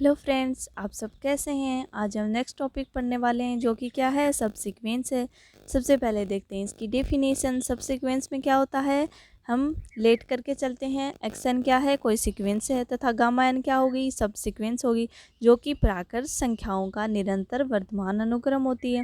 Hello friends, आप सब कैसे हैं। आज हम नेक्स्ट टॉपिक पढ़ने वाले हैं जो कि क्या है, सबसीक्वेंस है। सबसे पहले देखते हैं इसकी डेफिनेशन। सबसीक्वेंस में क्या होता है, हम लेट करके चलते हैं। एक्स एन क्या है, कोई सीक्वेंस है, तथा गामा एन क्या होगी, सबसीक्वेंस होगी, जो कि प्राकृत संख्याओं का निरंतर वर्तमान अनुक्रम होती है।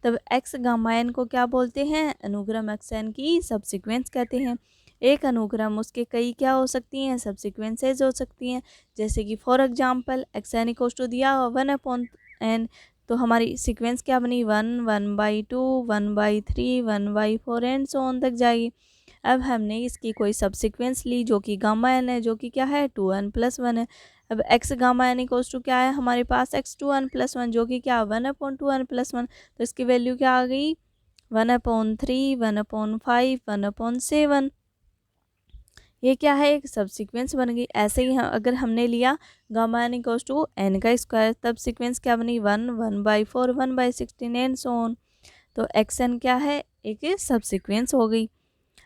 तब एक्स गामा एन को क्या बोलते हैं, अनुक्रम एक्स एन की सबसीक्वेंस कहते हैं। एक अनुक्रम उसके कई क्या हो सकती हैं, सबसीक्वेंसेज हो सकती हैं। जैसे कि for example x n equals to दिया 1/n, तो हमारी सीक्वेंस क्या बनी, 1, 1/2, 1/3, 1/4 एंड सो ऑन तक जाएगी। अब हमने इसकी कोई सबसीक्वेंस ली जो कि गामा एन है, जो कि क्या है 2n+1 है। अब x gamma n equals to क्या है हमारे पास, x2n+1, जो कि क्या 1/2n+1, तो इसकी वैल्यू क्या आ गई 1/3, 1/5, 1/7। ये क्या है, एक सबसीक्वेंस बन गई। ऐसे ही अगर हमने लिया gamma n equals to n का स्क्वायर, तब सीक्वेंस क्या बनी 1, 1/4, 1/16 एंड सो ऑन। तो एक्स एन क्या है, एक सबसीक्वेंस हो गई।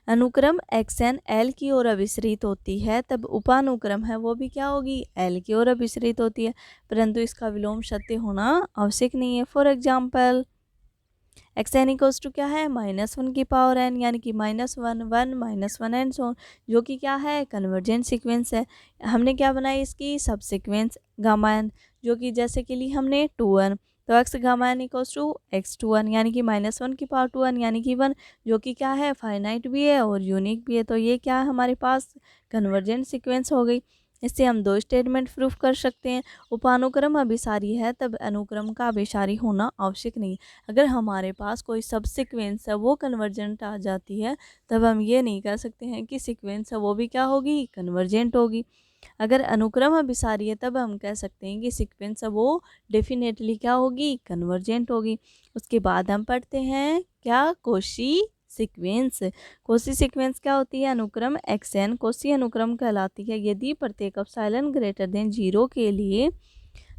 अनुक्रम एक्स एन एल की ओर अभिसरित होती है, तब उपानुक्रम है वो भी क्या होगी, एल की ओर अभिसरित होती है, परंतु इसका विलोम सत्य होना आवश्यक नहीं है। For example x n equals to क्या है, -1 यानी कि -1, 1, -1 एंड सो, जो कि क्या है, कन्वर्जेंट सीक्वेंस है। हमने क्या बनाई इसकी सब सीक्वेंस गामा एन, जो कि जैसे कि ली हमने 2n, तो x gamma n equals to x2n यानी कि -1 यानी कि 1, जो कि क्या है, फाइनाइट भी है और यूनिक भी है। तो ये क्या है हमारे पास, कन्वर्जेंट सीक्वेंस हो गई। इससे हम दो स्टेटमेंट प्रूफ कर सकते हैं। उपानुक्रम अभिसारी है, तब अनुक्रम का अभिसारी होना आवश्यक नहीं। अगर हमारे पास कोई सब सीक्वेंस है वो कन्वर्जेंट आ जाती है, तब हम ये नहीं कह सकते हैं कि सीक्वेंस है वो भी क्या होगी, कन्वर्जेंट होगी। अगर अनुक्रम अभिसारी है तब हम कह सकते हैं कि सीक्वेंस है वो डेफिनेटली क्या होगी, कन्वर्जेंट होगी। उसके बाद हम पढ़ते हैं क्या, कोशी सीक्वेंस। कोशी सीक्वेंस क्या होती है, अनुक्रम एक्स एन कोशी अनुक्रम कहलाती है यदि प्रत्येक एप्सिलॉन ग्रेटर देन 0 के लिए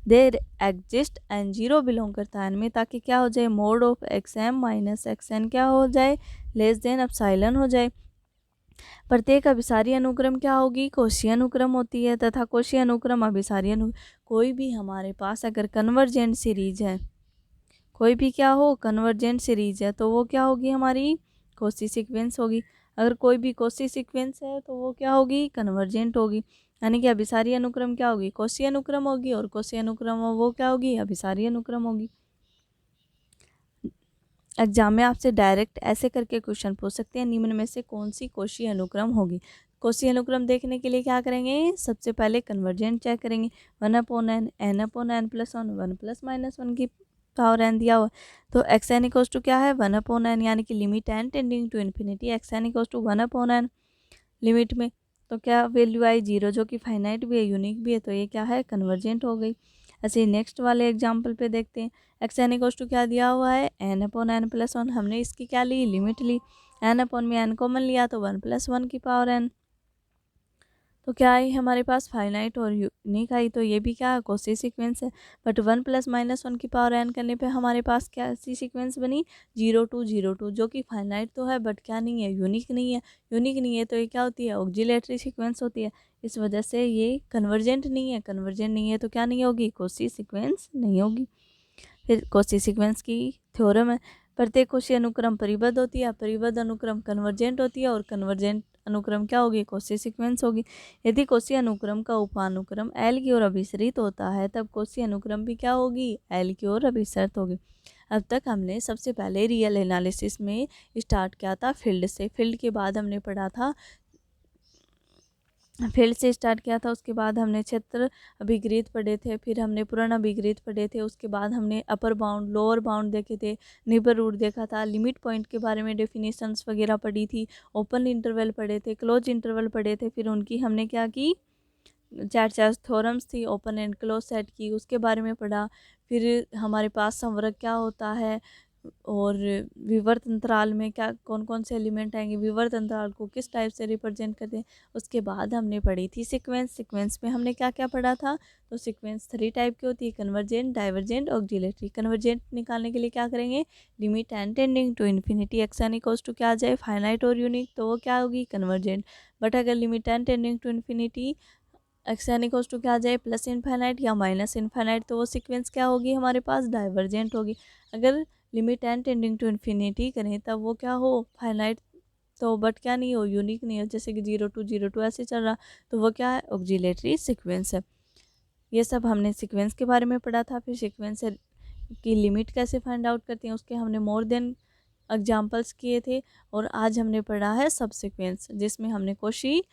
देर एग्जिस्ट एन 0 बिलोंग करता है में, ताकि क्या हो जाए, mod of x m minus x n क्या हो जाए, लेस देन एप्सिलॉन हो जाए। प्रत्येक अभिसारी अनुक्रम क्या होगी, कोशी अनुक्रम होती है, तथा कोशी अनुक्रम अभिसारी कोई भी हमारे पास अगर कन्वर्जेंट सीरीज है, कोई भी क्या हो कन्वर्जेंट सीरीज है, तो वो क्या होगी, हमारी कोशी सीक्वेंस होगी। अगर कोई भी कोशी सीक्वेंस है तो वो क्या होगी, कन्वर्जेंट होगी। यानी कि अभिसारी अनुक्रम क्या होगी, कोशी अनुक्रम होगी, और कोशी अनुक्रम वो क्या होगी, अभिसारी अनुक्रम होगी। एग्जाम में आपसे डायरेक्ट ऐसे करके क्वेश्चन पूछ सकते हैं, निम्न में से कौन सी कोशी अनुक्रम होगी। कोशी अनुक्रम देखने के लिए क्या करेंगे, सबसे पहले कन्वर्जेंट चेक करेंगे। 1/n, n/n+1, 1 ± 1 की पावर n दिया हुआ, तो एक्स एन इक्वल्स टू क्या है 1/n, यानी कि limit n tending to infinity, x n equals to 1/n limit में, तो क्या वैल्यू आई 0, जो कि फाइनाइट भी है, यूनिक भी है, तो ये क्या है, कन्वर्जेंट हो गई। ऐसे नेक्स्ट वाले एग्जाम्पल पे देखते हैं। एक्स एन इक्वल्स टू क्या दिया हुआ है, n/n+1, हमने इसकी क्या ली, लिमिट ली, n/n में n कॉमन लिया तो 1+1 की पावर n, तो क्या आई हमारे पास, फाइनाइट और यूनिक आई, तो ये भी क्या कोशी सीक्वेंस है। बट 1 + -1 की पावर n करने पे हमारे पास क्या सी सीक्वेंस बनी, 0 2 0 2, जो कि फाइनाइट तो है बट क्या नहीं है, यूनिक नहीं है। यूनिक नहीं है तो ये क्या होती है, ऑक्जिलेटरी सीक्वेंस होती है। इस वजह से ये कन्वर्जेंट नहीं है, कन्वर्जेंट नहीं है तो क्या नहीं होगी, कोशी सीक्वेंस नहीं होगी। फिर कोशी सीक्वेंस की थ्योरम है, प्रत्येक कोशी अनुक्रम परिबद्ध होती है, परिबद्ध अनुक्रम कन्वर्जेंट होती है, और कन्वर्जेंट अनुक्रम क्या होगी, कोशी सीक्वेंस होगी। यदि कोशी अनुक्रम का उपानुक्रम एल की ओर अभिसरित होता है, तब कोशी अनुक्रम भी क्या होगी, एल की ओर अभिसरित होगी। अब तक हमने सबसे पहले रियल एनालिसिस में स्टार्ट किया था फील्ड से, फील्ड के बाद हमने पढ़ा था, फील्ड से स्टार्ट किया था, उसके बाद हमने क्षेत्र अभिगृहित पढ़े थे, फिर हमने पूर्ण अभिगृहित पढ़े थे, उसके बाद हमने अपर बाउंड लोअर बाउंड देखे थे, निबर रूट देखा था, लिमिट पॉइंट के बारे में डेफिनेशंस वगैरह पढ़ी थी, ओपन इंटरवल पढ़े थे, क्लोज इंटरवल पढ़े थे, फिर उनकी हमने क्या की, चार चार थ्योरम्स थी ओपन एंड क्लोज सेट की, उसके बारे में पढ़ा। फिर हमारे पास संवर्ग क्या होता है, और विवर्त अंतराल में क्या कौन कौन से एलिमेंट आएंगे, विवर्त अंतराल को किस टाइप से रिप्रेजेंट करते हैं। उसके बाद हमने पढ़ी थी सीक्वेंस, सीक्वेंस में हमने क्या क्या पढ़ा था, तो सीक्वेंस 3 टाइप की होती है, कन्वर्जेंट, डाइवर्जेंट, ऑक्जिलेटरी। कन्वर्जेंट निकालने के लिए क्या करेंगे, limit n tending to infinity x n equals to क्या आ जाए, फाइनाइट और यूनिक, तो वो क्या होगी, कन्वर्जेंट। बट अगर limit n tending to infinity x n equals to क्या आ जाए, प्लस इनफाइनाइट या माइनस इनफाइनाइट, तो वो सीक्वेंस क्या होगी हमारे पास, डाइवर्जेंट होगी। अगर limit n tending to infinity करें तब वो क्या हो, फाइनाइट, तो बट क्या नहीं हो, यूनिक नहीं हो, जैसे कि 0 to 0 2 ऐसे चल रहा, तो वो क्या है, ऑक्जिलेटरी सीक्वेंस है। ये सब हमने सीक्वेंस के बारे में पढ़ा था। फिर सीक्वेंस की लिमिट कैसे फाइंड आउट करते हैं उसके हमने मोर देन एग्जाम्पल्स किए थे। और आज हमने पढ़ा है सब सीक्वेंस, जिसमें हमने कोशी